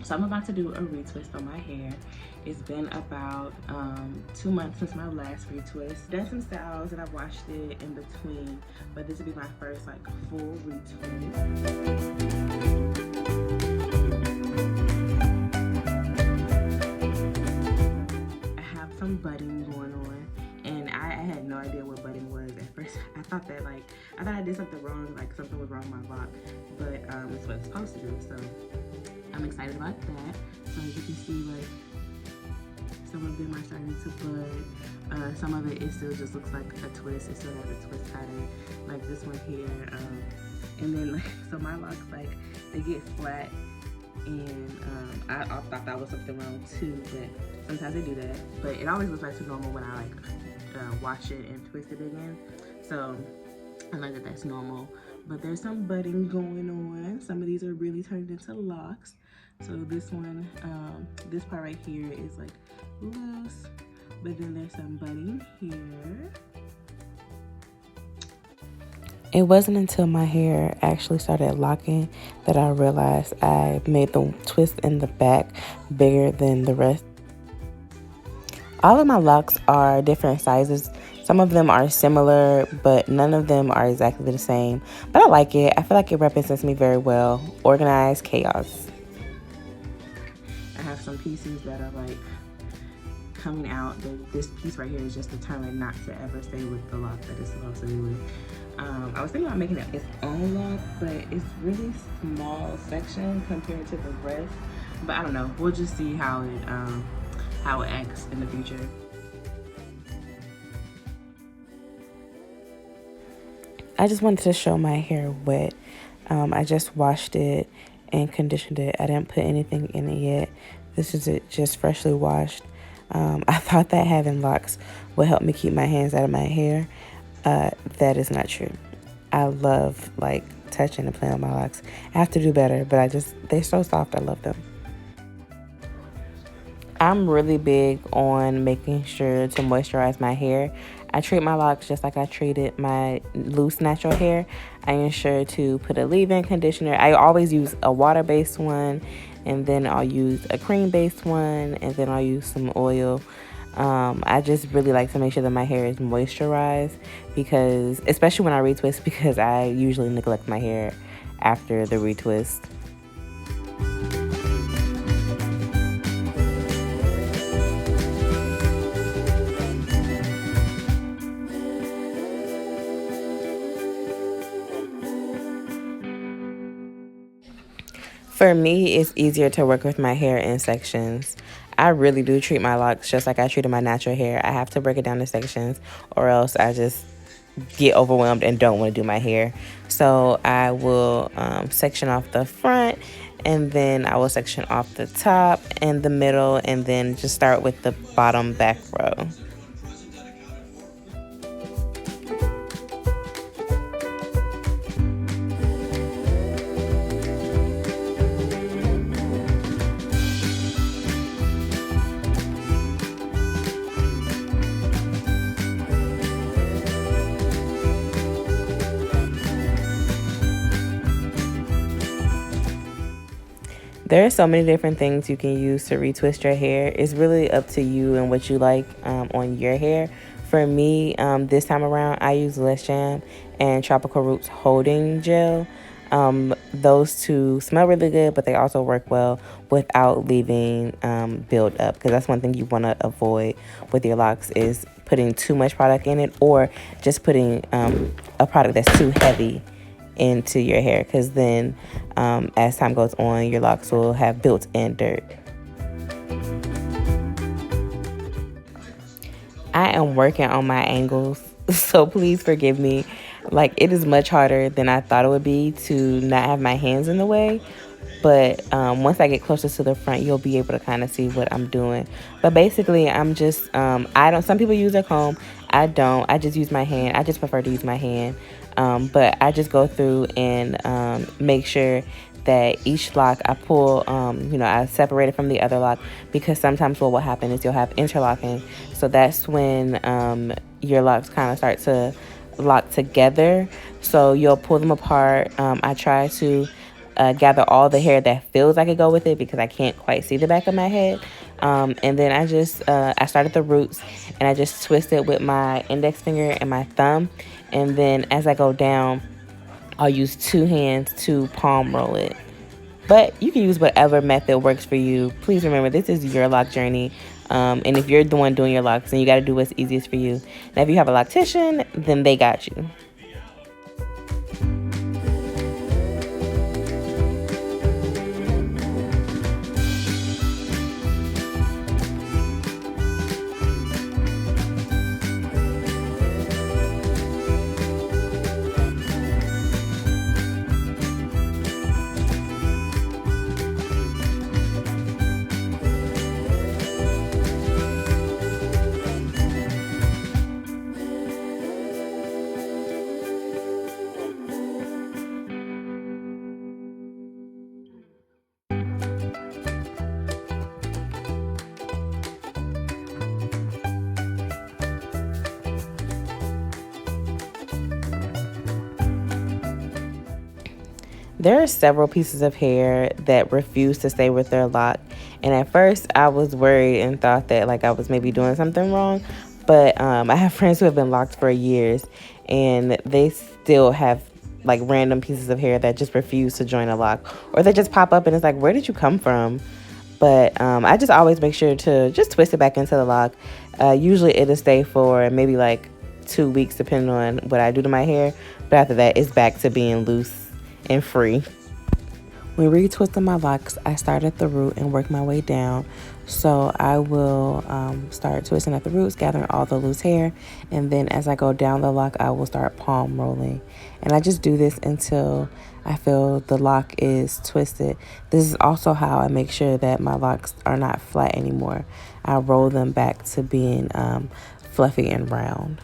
So I'm about to do a retwist on my hair. It's been about 2 months since my last retwist. Done some styles and I've washed it in between, but this will be my first like full retwist. I have some budding going on, and I had no idea what budding was at first. I thought I did something wrong, like something was wrong with my lock, but it's what it's supposed to do. So I'm excited about that. So as you can see, like, some of them are starting to bud. Some of it still just looks like a twist. It still has a twist pattern, like this one here. And then, like, so my locks, like, they get flat, and I thought that was something wrong too, but sometimes they do that. But it always looks back to normal when I like wash it and twist it again. So I like that that's normal. But there's some budding going on. Some of these are really turned into locks. So this one, this part right here is like loose, but then there's some budding here. It wasn't until my hair actually started locking that I realized I made the twist in the back bigger than the rest. All of my locks are different sizes. Some of them are similar, but none of them are exactly the same. But I like it. I feel like it represents me very well. Organized chaos. I have some pieces that are like coming out. This piece right here is just determined not to ever stay with the lock that it's supposed to be with. I was thinking about making it its own lock, but it's really small section compared to the rest. But I don't know. We'll just see how it acts in the future. I just wanted to show my hair wet. I just washed it and conditioned it. I didn't put anything in it yet. This is it, just freshly washed. I thought that having locks would help me keep my hands out of my hair. That is not true. I love like touching and playing with my locks. I have to do better, but they're so soft. I love them. I'm really big on making sure to moisturize my hair. I treat my locks just like I treated my loose natural hair. I ensure to put a leave-in conditioner. I always use a water-based one, and then I'll use a cream-based one, and then I'll use some oil. I just really like to make sure that my hair is moisturized, because especially when I retwist, because I usually neglect my hair after the retwist. For me, it's easier to work with my hair in sections. I really do treat my locks just like I treated my natural hair. I have to break it down to sections, or else I just get overwhelmed and don't want to do my hair. So I will section off the front, and then I will section off the top and the middle, and then just start with the bottom back row. There are so many different things you can use to retwist your hair. It's really up to you and what you like on your hair. For me, this time around, I use Let's Jam and Tropical Roots Holding Gel. Those two smell really good, but they also work well without leaving build up, because that's one thing you want to avoid with your locks, is putting too much product in it, or just putting a product that's too heavy into your hair, because then as time goes on, your locks will have built-in dirt. I am working on my angles, so please forgive me. Like, it is much harder than I thought it would be to not have my hands in the way. But once I get closer to the front, you'll be able to kind of see what I'm doing. But basically, I'm just, some people use a comb. I don't. I just use my hand. I just prefer to use my hand. But I just go through and make sure that each lock I pull, I separate it from the other lock, because sometimes what will happen is you'll have interlocking. So that's when your locks kind of start to lock together. So you'll pull them apart. I try to gather all the hair that feels like it go with it because I can't quite see the back of my head. And then I started the roots, and I just twist it with my index finger and my thumb. And then as I go down, I'll use 2 hands to palm roll it. But you can use whatever method works for you. Please remember, this is your lock journey. And if you're the one doing your locks, then you got to do what's easiest for you. Now, if you have a loctician, then they got you. There are several pieces of hair that refuse to stay with their lock. And at first, I was worried and thought that like I was maybe doing something wrong. But I have friends who have been locked for years, and they still have like random pieces of hair that just refuse to join a lock, or they just pop up and it's like, where did you come from? But I just always make sure to just twist it back into the lock. Usually it'll stay for maybe like 2 weeks depending on what I do to my hair. But after that, it's back to being loose and free. When retwisting my locks, I start at the root and work my way down. So I will start twisting at the roots, gathering all the loose hair, and then as I go down the lock, I will start palm rolling. And I just do this until I feel the lock is twisted. This is also how I make sure that my locks are not flat anymore. I roll them back to being fluffy and round.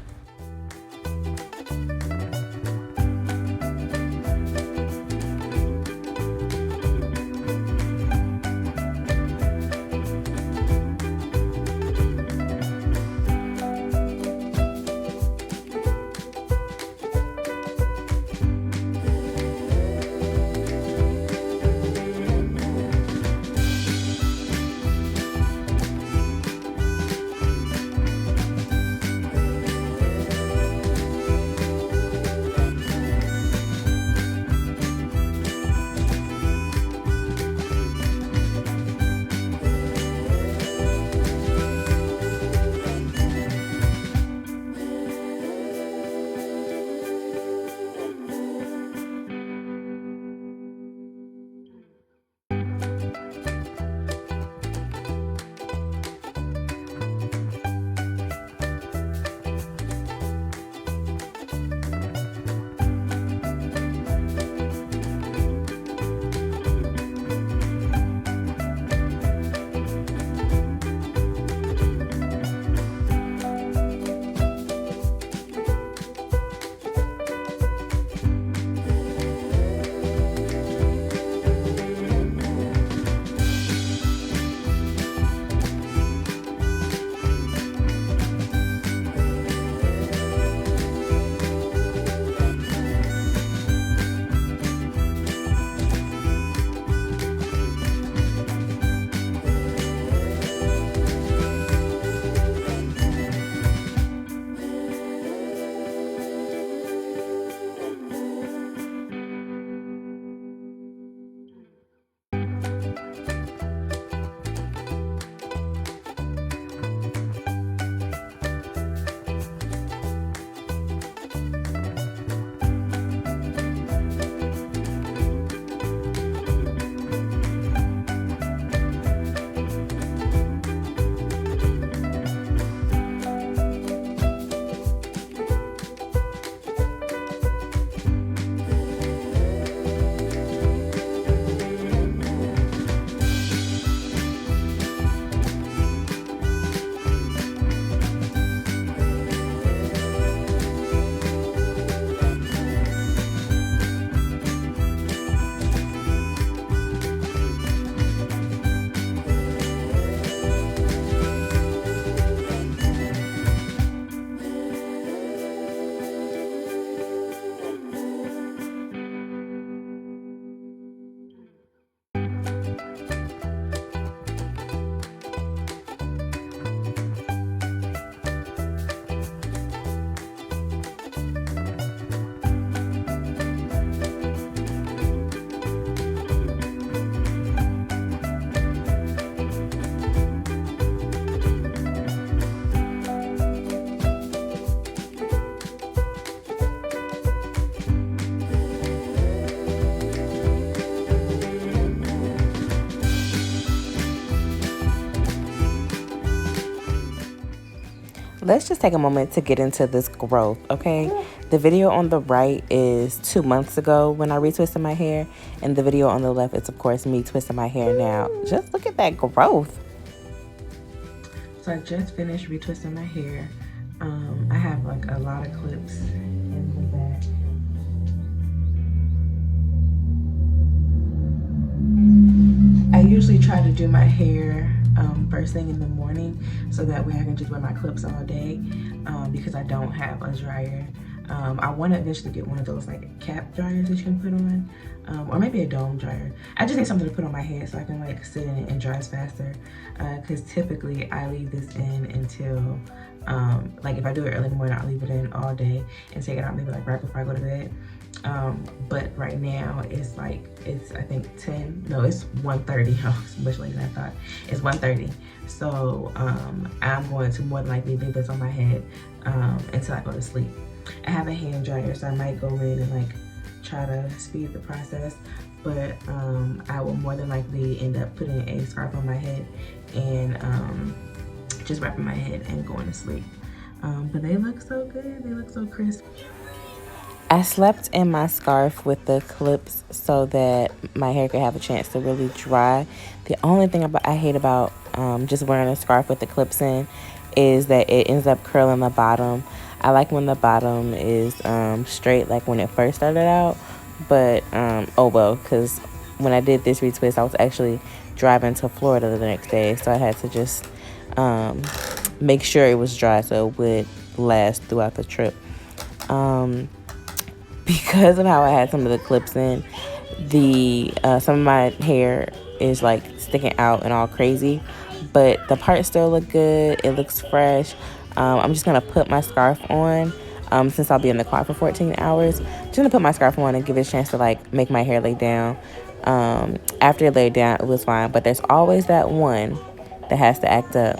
let's just take a moment to get into this growth, okay? The video on the right is 2 months ago when I retwisted my hair, and the video on the left is, of course, me twisting my hair now. Just look at that growth. So I just finished retwisting my hair. I have like a lot of clips in the back. I usually try to do my hair first thing in the morning so that way I can just wear my clips all day because I don't have a dryer. I want to eventually get one of those like cap dryers that you can put on, or maybe a dome dryer. I just need something to put on my head so I can like sit in it and dries faster, because typically I leave this in until like if I do it early in the morning, I'll leave it in all day and take it out maybe like right before I go to bed. But right now it's like, it's I think 10, no, it's 1:30. Oh, it's much later than I thought. It's 1:30. So I'm going to more than likely leave this on my head until I go to sleep. I have a hand dryer, so I might go in and like try to speed the process, but I will more than likely end up putting a scarf on my head and just wrapping my head and going to sleep. But they look so good. They look so crisp. I slept in my scarf with the clips so that my hair could have a chance to really dry. The only thing I hate about just wearing a scarf with the clips in is that it ends up curling the bottom. I like when the bottom is straight, like when it first started out. But, oh well, because when I did this retwist, I was actually driving to Florida the next day. So I had to just make sure it was dry so it would last throughout the trip. Because of how I had some of the clips in, some of my hair is like sticking out and all crazy, but the parts still look good. It looks fresh. I'm just gonna put my scarf on since I'll be in the car for 14 hours. Just gonna put my scarf on and give it a chance to like make my hair lay down. After it laid down, it was fine, but there's always that one that has to act up.